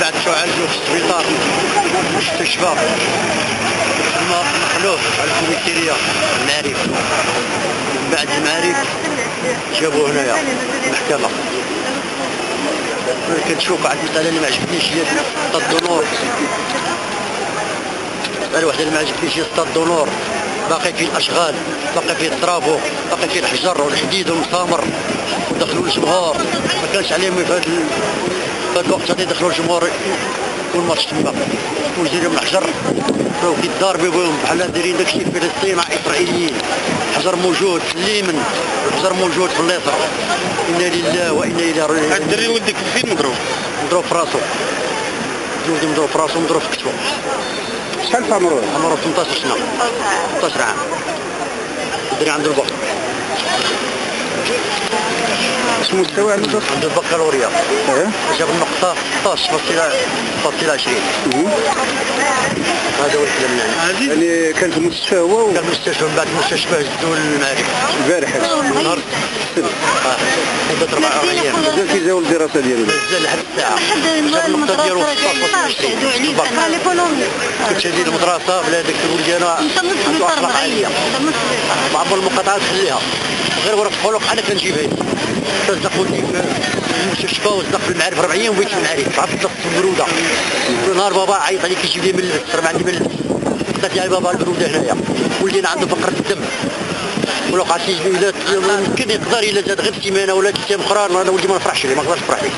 بعد شو عالجوه في السبيطار استشفى ثم نقلوه على الكوميتيرية المعارف. من بعد المعارف جابوه هنايا المحكمة. كنشوف واحد المسألة اللي ما عجبتنيش هي ستاد دونور. غير واحدة اللي ما عجبتنيش هي ستاد دونور، باقي فيه الاشغال، باقي فيه الترافو، باقي فيه الحجر والحديد والمسامر، ودخلوا الجمهور. ما كانش عليهم في هذا الوقت هذا يدخلوا الجمهور والماتش تما ويزيدوا من الحجر وكيتضاربوا بهم بحال دايرين داكشي في فلسطين مع الاسرائيليين. الحجر موجود في اليمن، الحجر موجود في اليسر. انا لله وانا اليه راجعون. هاد الدري ولدك فين مضروب؟ مضروب في راسو، ولدي مضروب في راسو مضروب في كتفو. شحال في عمره؟ عمره 18 سنه، 18 عام. الدري عنده البق. اش مستوى عنده؟ عنده البكالوريا. جاب النقطة 16.20. هذا هو الكلام يعني. يعني كان في المستشفى هو؟ كان في المستشفى، من بعد المستشفى هزوه للمعارف. البارح نهار مدة 4 أيام. مازال كيزاول الدراسة ديالو؟ مازال لحد الساعة. جاب النقطة ديالو 16.20. كنت هذه المدرسة بلا داك الولد ديالو عنده أخلاق عالية. بعض المقاطعات خليها. غير ورق خلق أنا كنجيبها. تزق ولدي في المستشفى وزق في المعارف 4 أيام وبيت في المعارف. عرفت تصل البرودة. كل نهار بابا عيط عليك يجيب لي من اللبس، ما عندي من اللبس. قالت لي بابا البرودة هنايا. ولدينا عنده فقرة الدم. ولو قعدت يمكن يقدر إلا زاد غير سيمانة ولا 3 أيام أخرى أنا ولدي ما نفرحش ليه، ما نقدرش نفرح ليه.